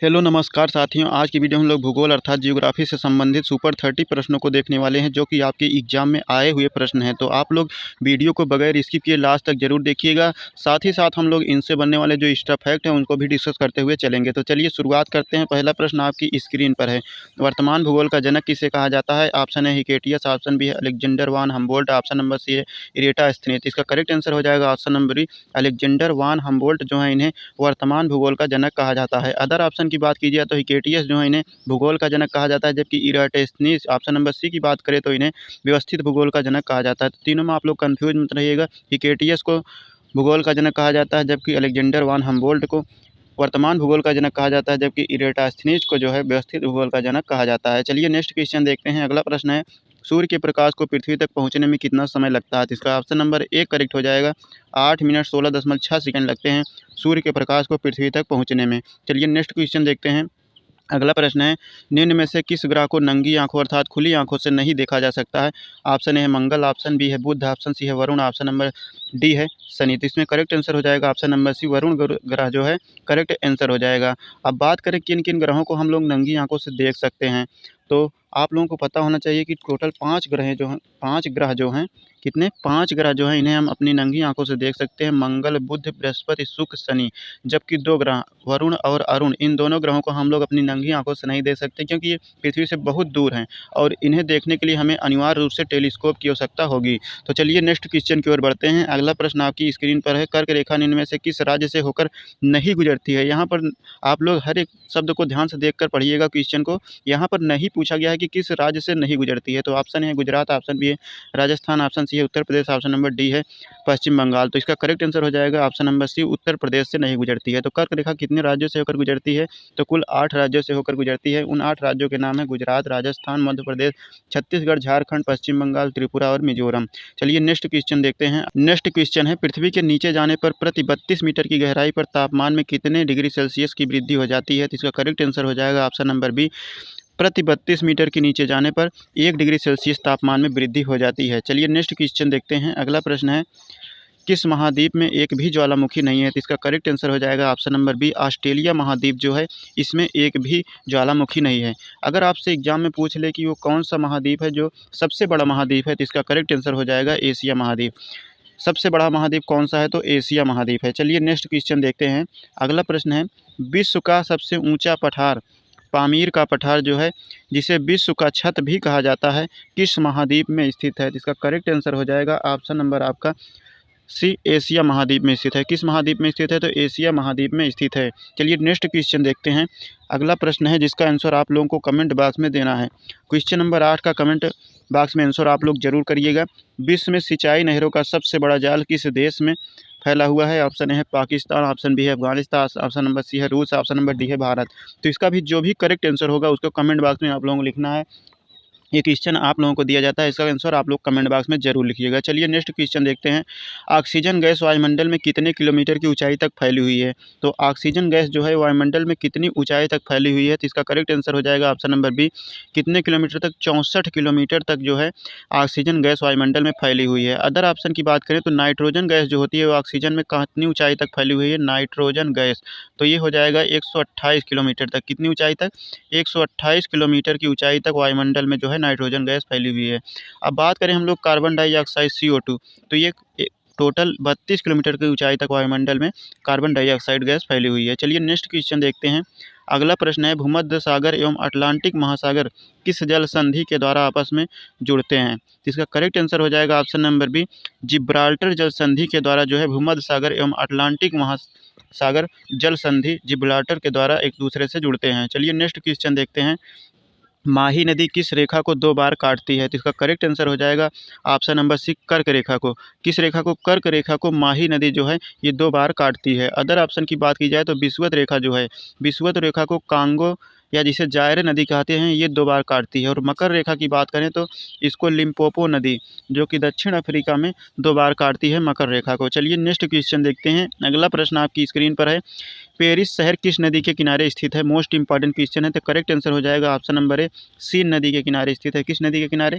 Hello नमस्कार साथियों। आज की वीडियो हम लोग भूगोल अर्थात जियोग्राफी से संबंधित सुपर 30 प्रश्नों को देखने वाले हैं, जो कि आपके एग्जाम में आए हुए प्रश्न हैं। तो आप लोग वीडियो को बगैर स्किप किए लास्ट तक जरूर देखिएगा। साथ ही साथ हम लोग इनसे बनने वाले जो एक्स्ट्रा फैक्ट हैं उनको भी डिस्कस करते हुए चलेंगे। तो चलिए शुरुआत करते हैं। पहला प्रश्न आपकी स्क्रीन पर है। वर्तमान भूगोल का जनक किसे कहा जाता है? ऑप्शन है हिकेटियस, ऑप्शन बी है अलेक्जेंडर वान हम्बोल्ट, ऑप्शन नंबर सी है इरेटास्थनीज। इसका करेक्ट आंसर हो जाएगा ऑप्शन नंबर बी, अलेक्जेंडर वान हम्बोल्ट जो है इन्हें वर्तमान भूगोल का जनक कहा जाता है। अदर ऑप्शन की बात की जाए तो हिकेटियस जो है इन्हें भूगोल का जनक कहा जाता है, जबकि इराटोस्थनीज ऑप्शन नंबर सी की बात करें तो इन्हें व्यवस्थित भूगोल का जनक कहा जाता है। तो तीनों में आप लोग कंफ्यूज मत रहिएगा। हिकेटियस को भूगोल का जनक कहा जाता है, जबकि अलेक्जेंडर वान हम्बोल्ट को वर्तमान भूगोल का जनक कहा जाता है, जबकि इरेटास्थनीज को जो है व्यवस्थित भूगोल का जनक कहा जाता है। चलिए नेक्स्ट क्वेश्चन देखते हैं। अगला प्रश्न है, सूर्य के प्रकाश को पृथ्वी तक पहुंचने में कितना समय लगता है? तो इसका ऑप्शन नंबर ए करेक्ट हो जाएगा। 8 मिनट 16.6 सेकंड लगते हैं सूर्य के प्रकाश को पृथ्वी तक पहुंचने में। चलिए नेक्स्ट क्वेश्चन देखते हैं। अगला प्रश्न है, निम्न में से किस ग्रह को नंगी आंखों अर्थात खुली आंखों से नहीं देखा जा सकता है? ऑप्शन ए है मंगल, ऑप्शन बी है बुध, ऑप्शन सी है वरुण, ऑप्शन नंबर डी है शनि। तो इसमें करेक्ट आंसर हो जाएगा ऑप्शन नंबर सी, वरुण ग्रह जो है करेक्ट आंसर हो जाएगा। अब बात करें किन किन ग्रहों को हम लोग नंगी आंखों से देख सकते हैं, तो आप लोगों को पता होना चाहिए कि टोटल 5 ग्रह जो हैं, 5 ग्रह जो हैं, कितने 5 ग्रह जो हैं इन्हें हम अपनी नंगी आंखों से देख सकते हैं। मंगल, बुध, बृहस्पति, शुक्र, शनि। जबकि 2 ग्रह वरुण और अरुण, इन दोनों ग्रहों को हम लोग अपनी नंगी आंखों से नहीं देख सकते, क्योंकि ये पृथ्वी से बहुत दूर हैं और इन्हें देखने के लिए हमें अनिवार्य रूप से टेलीस्कोप की आवश्यकता होगी। तो चलिए नेक्स्ट क्वेश्चन की ओर बढ़ते हैं। अगला प्रश्न आपकी स्क्रीन पर है, कर्क रेखा निम्न में से किस राज्य से होकर नहीं गुजरती है? यहाँ पर आप लोग हर एक शब्द को ध्यान से देखकर पढ़िएगा क्वेश्चन को। यहाँ पर नहीं पूछा गया है कि किस राज्य से नहीं गुजरती है। तो ऑप्शन है गुजरात, ऑप्शन बी है राजस्थान, ऑप्शन सी है Uttar Pradesh, option number D है पश्चिम बंगाल। तो इसका करेक्ट आंसर हो जाएगा ऑप्शन नंबर सी, उत्तर प्रदेश से नहीं गुजरती है। तो कर्क रेखा कितने राज्यों से होकर गुजरती है? तो कुल 8 राज्यों से होकर गुजरती है। उन 8 राज्यों के नाम है गुजरात, राजस्थान, मध्य प्रदेश, छत्तीसगढ़, झारखंड, पश्चिम बंगाल, त्रिपुरा और मिजोरम। चलिए नेक्स्ट क्वेश्चन देखते हैं। नेक्स्ट क्वेश्चन है, पृथ्वी के नीचे जाने पर प्रति 32 मीटर की गहराई पर तापमान में कितने डिग्री सेल्सियस की वृद्धि हो जाती है? तो इसका करेक्ट आंसर हो जाएगा ऑप्शन नंबर बी, प्रति 32 मीटर के नीचे जाने पर 1 डिग्री सेल्सियस तापमान में वृद्धि हो जाती है। चलिए नेक्स्ट क्वेश्चन देखते हैं। अगला प्रश्न है, किस महाद्वीप में एक भी ज्वालामुखी नहीं है? तो इसका करेक्ट आंसर हो जाएगा ऑप्शन नंबर बी, ऑस्ट्रेलिया महाद्वीप जो है इसमें एक भी ज्वालामुखी नहीं है। अगर आपसे एग्जाम में पूछ ले कि वो कौन सा महाद्वीप है जो सबसे बड़ा महाद्वीप है, तो इसका करेक्ट आंसर हो जाएगा एशिया महाद्वीप। सबसे बड़ा महाद्वीप कौन सा है? तो एशिया महाद्वीप है। चलिए नेक्स्ट क्वेश्चन देखते हैं। अगला प्रश्न है, विश्व का सबसे ऊंचा पठार पामीर का पठार जो है, जिसे विश्व का छत भी कहा जाता है, किस महाद्वीप में स्थित है? तो इसका करेक्ट आंसर हो जाएगा ऑप्शन नंबर आपका सी, एशिया महाद्वीप में स्थित है। किस महाद्वीप में स्थित है? तो एशिया महाद्वीप में स्थित है। चलिए नेक्स्ट क्वेश्चन देखते हैं। अगला प्रश्न है जिसका आंसर आप लोगों को कमेंट बॉक्स में देना है। क्वेश्चन नंबर 8 का कमेंट बॉक्स में आंसर आप लोग जरूर करिएगा। विश्व में सिंचाई नहरों का सबसे बड़ा जाल किस देश में फैला हुआ है? ऑप्शन ए है पाकिस्तान, ऑप्शन बी है अफगानिस्तान, ऑप्शन नंबर सी है रूस, ऑप्शन नंबर डी है भारत। तो इसका भी जो भी करेक्ट आंसर होगा उसको कमेंट बॉक्स में आप लोगों को लिखना है। ये क्वेश्चन आप लोगों को दिया जाता है, इसका आंसर आप लोग कमेंट बॉक्स में जरूर लिखिएगा। चलिए नेक्स्ट क्वेश्चन देखते हैं। ऑक्सीजन गैस वायुमंडल में कितने किलोमीटर की ऊंचाई तक फैली हुई है? तो ऑक्सीजन गैस जो है वायुमंडल में कितनी ऊंचाई तक फैली हुई है? तो इसका करेक्ट आंसर हो जाएगा ऑप्शन नंबर बी, कितने किलोमीटर तक? 64 किलोमीटर तक जो है ऑक्सीजन गैस वायुमंडल में फैली हुई है। अदर ऑप्शन की बात करें तो नाइट्रोजन गैस जो होती है वो ऑक्सीजन में कितनी ऊंचाई तक फैली हुई है? नाइट्रोजन गैस, तो ये हो जाएगा 128 किलोमीटर तक। कितनी ऊंचाई तक? 128 किलोमीटर की ऊंचाई तक वायुमंडल में जो है नाइट्रोजन गैस फैली हुई है। अब बात करें हम लोग कार्बन डाइऑक्साइड CO2, तो ये टोटल 32 किलोमीटर की ऊंचाई तक वायुमंडल में कार्बन डाइऑक्साइड गैस फैली हुई है। चलिए नेक्स्ट क्वेश्चन देखते हैं। अगला प्रश्न है, भूमध्य सागर एवं अटलांटिक महासागर किस जल संधि के द्वारा आपस में जुड़ते हैं? तो इसका करेक्ट आंसर हो जाएगा ऑप्शन नंबर बी, जिब्राल्टर जल संधि के द्वारा जो है भूमध्य सागर एवं अटलांटिक महासागर जल संधि जिब्राल्टर के द्वारा एक दूसरे से जुड़ते हैं। चलिए नेक्स्ट क्वेश्चन देखते हैं। माही नदी किस रेखा को 2 बार काटती है? तो इसका करेक्ट आंसर हो जाएगा ऑप्शन नंबर सी, कर्क रेखा को। किस रेखा को? कर्क रेखा को माही नदी जो है ये 2 बार काटती है। अदर ऑप्शन की बात की जाए तो विषुवत रेखा जो है, विषुवत रेखा को कांगो या जिसे जायरे नदी कहते हैं ये 2 बार काटती है। और मकर रेखा की बात करें तो इसको लिम्पोपो नदी जो कि दक्षिण अफ्रीका में 2 बार काटती है मकर रेखा को। चलिए नेक्स्ट क्वेश्चन देखते हैं। अगला प्रश्न आपकी स्क्रीन पर है, पेरिस शहर किस नदी के किनारे स्थित है? मोस्ट इंपॉर्टेंट क्वेश्चन है। तो करेक्ट आंसर हो जाएगा ऑप्शन नंबर ए, सीन नदी के किनारे स्थित है। किस नदी के किनारे?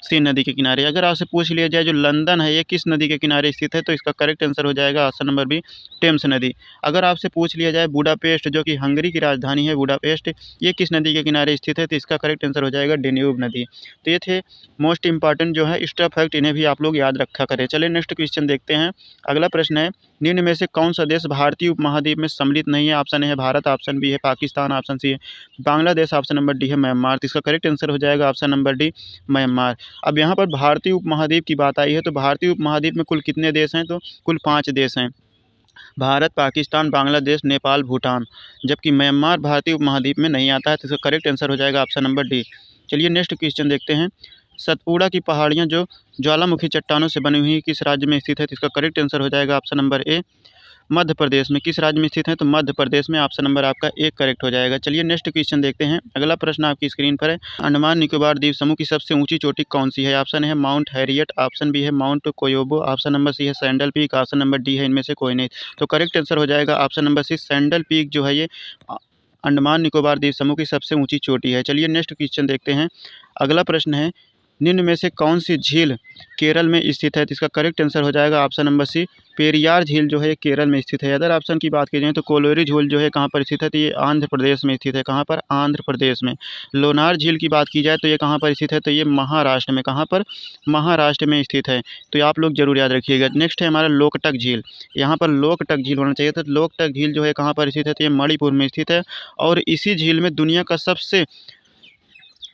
सीन नदी के किनारे। अगर आपसे पूछ लिया जाए जो लंदन है ये किस नदी के किनारे स्थित है, तो इसका करेक्ट आंसर हो जाएगा ऑप्शन नंबर बी, टेम्स नदी। अगर आपसे पूछ लिया जाए बुडापेस्ट जो कि हंगरी की राजधानी है बुडापेस्ट, ये किस नदी के किनारे स्थित है, तो इसका करेक्ट आंसर हो जाएगा डेन्यूब नदी। तो ये थे मोस्ट इंपॉर्टेंट जो है एक्स्ट्रा फैक्ट, इन्हें भी आप लोग याद रखा करें। चलिए नेक्स्ट क्वेश्चन देखते हैं। अगला प्रश्न है, निम्न में से कौन सा देश भारतीय उपमहाद्वीप में सम्मिलित नहीं है? ऑप्शन ए है भारत, ऑप्शन बी है पाकिस्तान, ऑप्शन सी है बांग्लादेश, ऑप्शन नंबर डी है म्यांमार। तो इसका करेक्ट आंसर हो जाएगा ऑप्शन नंबर डी, म्यांमार। अब यहाँ पर भारतीय उपमहाद्वीप की बात आई है, तो भारतीय उपमहाद्वीप में कुल कितने देश हैं? तो कुल 5 देश हैं, भारत, पाकिस्तान, बांग्लादेश, नेपाल, भूटान। जबकि म्यांमार भारतीय उपमहाद्वीप में नहीं आता है, तो इसका करेक्ट आंसर हो जाएगा ऑप्शन नंबर डी। चलिए नेक्स्ट क्वेश्चन देखते हैं। सतपुड़ा की पहाड़ियाँ जो ज्वालामुखी चट्टानों से बनी हुई किस राज्य में स्थित है? तो इसका करेक्ट आंसर हो जाएगा option number A, Madhya Pradesh में। किस राज्य में स्थित है? तो मध्य प्रदेश में। ऑप्शन नंबर आपका एक करेक्ट हो जाएगा। चलिए नेक्स्ट क्वेश्चन देखते हैं। अगला प्रश्न आपकी स्क्रीन पर है, अंडमान निकोबार द्वीप समूह की सबसे ऊंची चोटी कौन सी है? ऑप्शन है माउंट हैरियट, ऑप्शन बी है माउंट कोयोबो, ऑप्शन नंबर सी है sandal peak, option number D है इनमें से कोई नहीं। तो करेक्ट आंसर हो जाएगा ऑप्शन नंबर सी, सैंडल पीक जो है ये अंडमान निकोबार द्वीप समूह की सबसे ऊंची चोटी है। चलिए नेक्स्ट क्वेश्चन देखते हैं। अगला प्रश्न है, निम्न में से कौन सी झील केरल में स्थित है? तो इसका करेक्ट आंसर हो जाएगा ऑप्शन नंबर सी, पेरियार झील जो है केरल में स्थित है। अदर ऑप्शन की बात की जाए तो कोलोरी झील जो है कहाँ पर स्थित है? तो ये आंध्र प्रदेश में स्थित है। कहाँ पर? आंध्र प्रदेश में। लोनार झील की बात की जाए तो ये कहाँ पर स्थित है? तो ये महाराष्ट्र में। कहाँ पर? महाराष्ट्र में स्थित है। तो ये आप लोग जरूर याद रखिएगा। नेक्स्ट है हमारा लोकटक झील। यहाँ पर लोकटक झील होना चाहिए था। लोकटक झील जो है कहाँ पर स्थित है? तो ये मणिपुर में स्थित है। और इसी झील में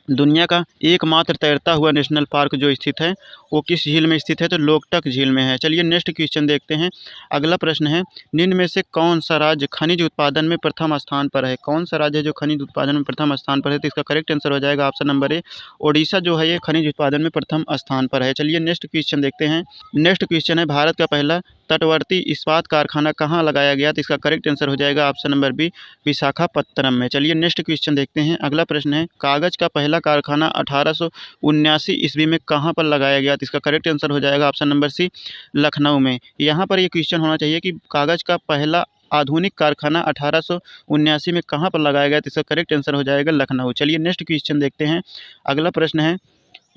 दुनिया का एकमात्र तैरता हुआ नेशनल पार्क जो स्थित है वो किस झील में स्थित है? तो लोकटक झील में है। चलिए नेक्स्ट क्वेश्चन देखते हैं। अगला प्रश्न है, निम्न में से कौन सा राज्य खनिज उत्पादन में प्रथम स्थान पर है? कौन सा राज्य है जो खनिज उत्पादन में प्रथम स्थान पर है? तो इसका करेक्ट आंसर हो जाएगा ऑप्शन नंबर ए, ओडिशा जो है ये खनिज उत्पादन में प्रथम स्थान पर है। चलिए नेक्स्ट क्वेश्चन देखते हैं। नेक्स्ट क्वेश्चन है, भारत का पहला तटवर्ती इस्पात कारखाना कहाँ लगाया गया? तो इसका करेक्ट आंसर हो जाएगा ऑप्शन नंबर बी, विशाखापत्तनम में। चलिए नेक्स्ट क्वेश्चन देखते हैं। अगला प्रश्न है, कागज़ का पहला कारखाना 1879 ईस्वी में कहाँ पर लगाया गया? तो इसका करेक्ट आंसर हो जाएगा ऑप्शन नंबर सी, लखनऊ में। यहाँ पर ये क्वेश्चन होना चाहिए कि कागज़ का पहला आधुनिक कारखाना 1879 में कहाँ पर लगाया गया? तो इसका करेक्ट आंसर हो जाएगा लखनऊ। चलिए नेक्स्ट क्वेश्चन देखते हैं। अगला प्रश्न है,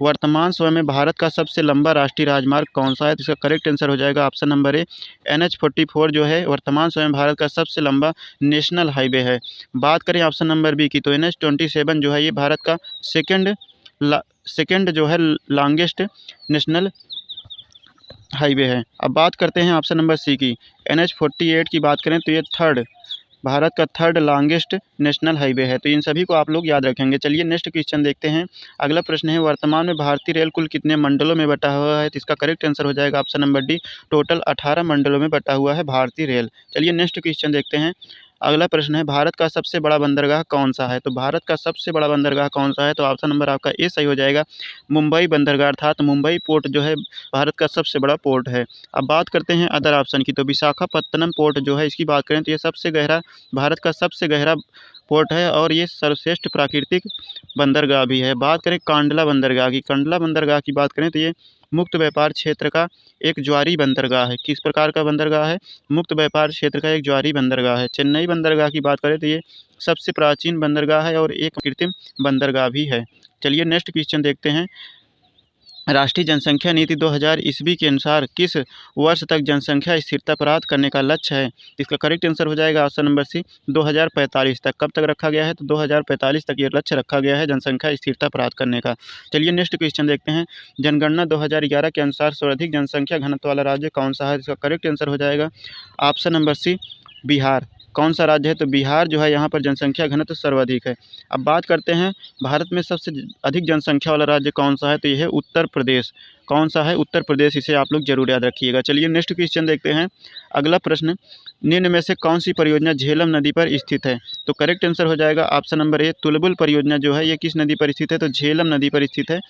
वर्तमान समय में भारत का सबसे लंबा राष्ट्रीय राजमार्ग कौन सा है? तो इसका करेक्ट आंसर हो जाएगा ऑप्शन नंबर ए, NH-44 जो है वर्तमान समय में भारत का सबसे लंबा नेशनल हाईवे है। बात करें ऑप्शन नंबर बी की, तो NH-27 जो है ये भारत का सेकेंड जो है लॉन्गेस्ट नेशनल हाईवे है। अब बात करते हैं ऑप्शन नंबर सी की, NH-48 की बात करें तो ये भारत का थर्ड लॉन्गेस्ट नेशनल हाईवे है। तो इन सभी को आप लोग याद रखेंगे। चलिए नेक्स्ट क्वेश्चन देखते हैं। अगला प्रश्न है, वर्तमान में भारतीय रेल कुल कितने मंडलों में बटा हुआ है? तो इसका करेक्ट आंसर हो जाएगा ऑप्शन नंबर डी, टोटल 18 मंडलों में बटा हुआ है भारतीय रेल। चलिए नेक्स्ट क्वेश्चन देखते हैं। अगला प्रश्न है, भारत का सबसे बड़ा बंदरगाह कौन सा है? तो भारत का सबसे बड़ा बंदरगाह कौन सा है? तो ऑप्शन नंबर आपका ए सही हो जाएगा, मुंबई बंदरगाह था। तो मुंबई पोर्ट जो है भारत का सबसे बड़ा पोर्ट है। अब बात करते हैं अदर ऑप्शन की, तो विशाखापत्तनम पोर्ट जो है इसकी बात करें तो ये भारत का सबसे गहरा पोर्ट है और ये सर्वश्रेष्ठ प्राकृतिक बंदरगाह भी है। बात करें कांडला बंदरगाह की, कांडला बंदरगाह की बात करें तो ये मुक्त व्यापार क्षेत्र का एक ज्वारी बंदरगाह है। किस प्रकार का बंदरगाह है? मुक्त व्यापार क्षेत्र का एक ज्वारी बंदरगाह है। चेन्नई बंदरगाह की बात करें तो ये सबसे प्राचीन बंदरगाह है और एक कृत्रिम बंदरगाह भी है। चलिए नेक्स्ट क्वेश्चन देखते हैं। राष्ट्रीय जनसंख्या नीति 2000 ईस्वी के अनुसार किस वर्ष तक जनसंख्या स्थिरता प्राप्त करने का लक्ष्य है? इसका करेक्ट आंसर हो जाएगा ऑप्शन नंबर सी, 2045 तक। कब तक रखा गया है? तो 2045 तक ये लक्ष्य रखा गया है जनसंख्या स्थिरता प्राप्त करने का। चलिए नेक्स्ट क्वेश्चन देखते हैं। जनगणना 2011 के अनुसार सर्वाधिक जनसंख्या घनत्व वाला राज्य कौन सा है? इसका करेक्ट आंसर हो जाएगा ऑप्शन नंबर सी, बिहार। कौन सा राज्य है? तो बिहार जो है यहाँ पर जनसंख्या घनत्व सर्वाधिक है। अब बात करते हैं भारत में सबसे अधिक जनसंख्या वाला राज्य कौन सा है? तो यह है उत्तर प्रदेश। कौन सा है? उत्तर प्रदेश। इसे आप लोग जरूर याद रखिएगा। चलिए नेक्स्ट क्वेश्चन देखते हैं। अगला प्रश्न, निम्न में से कौन सी परियोजना झेलम नदी पर स्थित है? तो करेक्ट आंसर हो जाएगा ऑप्शन नंबर ए, तुलबुल परियोजना जो है ये किस नदी पर स्थित है? तो झेलम नदी पर स्थित है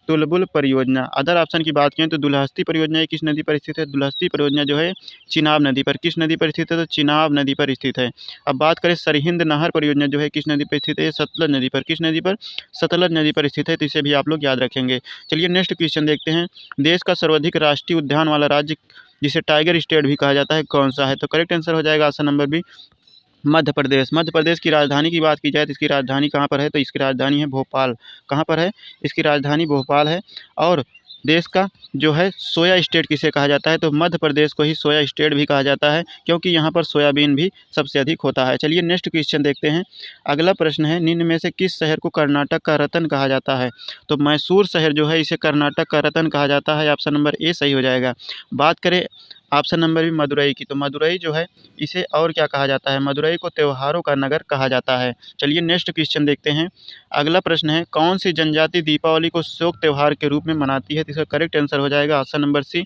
तुलबुल परियोजना। अदर ऑप्शन की बात करें तो दुलहस्ती परियोजना ये किस नदी पर स्थित है? दुलहस्ती परियोजना जो है चिनाब नदी पर। किस नदी पर स्थित है? तो चिनाब नदी पर स्थित है। अब बात करें सरहिंद नहर परियोजना जो है किस नदी पर स्थित है? सतलज नदी पर। किस नदी पर? सतलज नदी पर स्थित है। तो इसे भी आप लोग याद रखेंगे। चलिए नेक्स्ट क्वेश्चन देखते हैं। देश का सर्वाधिक राष्ट्रीय उद्यान वाला राज्य जिसे टाइगर स्टेट भी कहा जाता है कौन सा है? तो करेक्ट आंसर हो जाएगा option number B, Madhya Pradesh की राजधानी की बात की जाए तो इसकी राजधानी कहाँ पर है, तो इसकी राजधानी है भोपाल। कहाँ पर है, इसकी राजधानी भोपाल है। और देश का जो है सोया स्टेट किसे कहा जाता है, तो मध्य प्रदेश को ही सोया स्टेट भी कहा जाता है, क्योंकि यहाँ पर सोयाबीन भी सबसे अधिक होता है। चलिए नेक्स्ट क्वेश्चन देखते हैं। अगला प्रश्न है, निम्न में से किस शहर को कर्नाटक का रतन कहा जाता है, तो मैसूर शहर जो है इसे कर्नाटक का रतन कहा जाता है। ऑप्शन नंबर ए सही हो जाएगा। बात करें ऑप्शन नंबर बी मदुरई की, तो मदुरई जो है इसे और क्या कहा जाता है, मदुरई को त्योहारों का नगर कहा जाता है। चलिए नेक्स्ट क्वेश्चन देखते हैं। अगला प्रश्न है, कौन सी जनजाति दीपावली को शोक त्यौहार के रूप में मनाती है, तो इसका करेक्ट आंसर हो जाएगा ऑप्शन नंबर सी,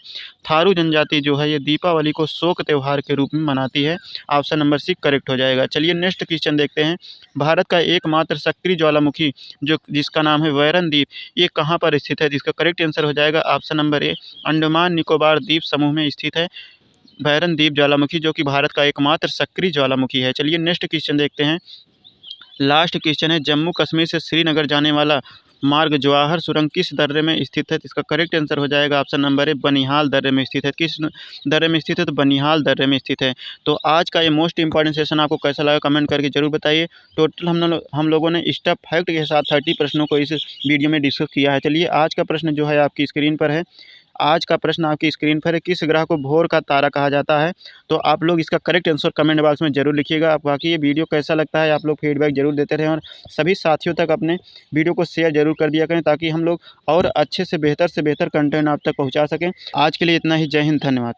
थारू जनजाति जो है ये दीपावली को शोक त्यौहार के रूप में मनाती है। ऑप्शन नंबर सी करेक्ट हो जाएगा। चलिए नेक्स्ट क्वेश्चन देखते हैं। भारत का एकमात्र सक्रिय ज्वालामुखी जो जिसका नाम है वैरन द्वीप, ये कहाँ पर स्थित है, जिसका करेक्ट आंसर हो जाएगा option number A, Andaman Nicobar द्वीप समूह में स्थित है भैरन द्वीप ज्वालामुखी, जो कि भारत का एकमात्र सक्रिय ज्वालामुखी है। चलिए नेक्स्ट क्वेश्चन देखते हैं। लास्ट क्वेश्चन है, जम्मू कश्मीर से श्रीनगर जाने वाला मार्ग जवाहर सुरंग किस दर्रे में स्थित है, तो इसका करेक्ट आंसर हो जाएगा ऑप्शन नंबर ए, बनिहाल दर्रे में स्थित है। किस दर्रे में स्थित है, तो बनिहाल दर्रे में स्थित है। तो आज का ये मोस्ट इंपॉर्टेंट सेशन आपको कैसा लगा कमेंट करके जरूर बताइए। टोटल हम लोगों ने स्टेप फैक्ट के साथ 30 प्रश्नों को इस वीडियो में डिस्कस किया है। चलिए आज का प्रश्न जो है आपकी स्क्रीन पर है। आज का प्रश्न आपकी स्क्रीन पर है, किस ग्रह को भोर का तारा कहा जाता है, तो आप लोग इसका करेक्ट आंसर कमेंट बॉक्स में जरूर लिखिएगा। बाकी ये वीडियो कैसा लगता है आप लोग फीडबैक जरूर देते रहें, और सभी साथियों तक अपने वीडियो को शेयर जरूर कर दिया करें, ताकि हम लोग और अच्छे से बेहतर कंटेंट आप तक पहुंचा सकें। आज के लिए इतना ही। जय हिंद, धन्यवाद।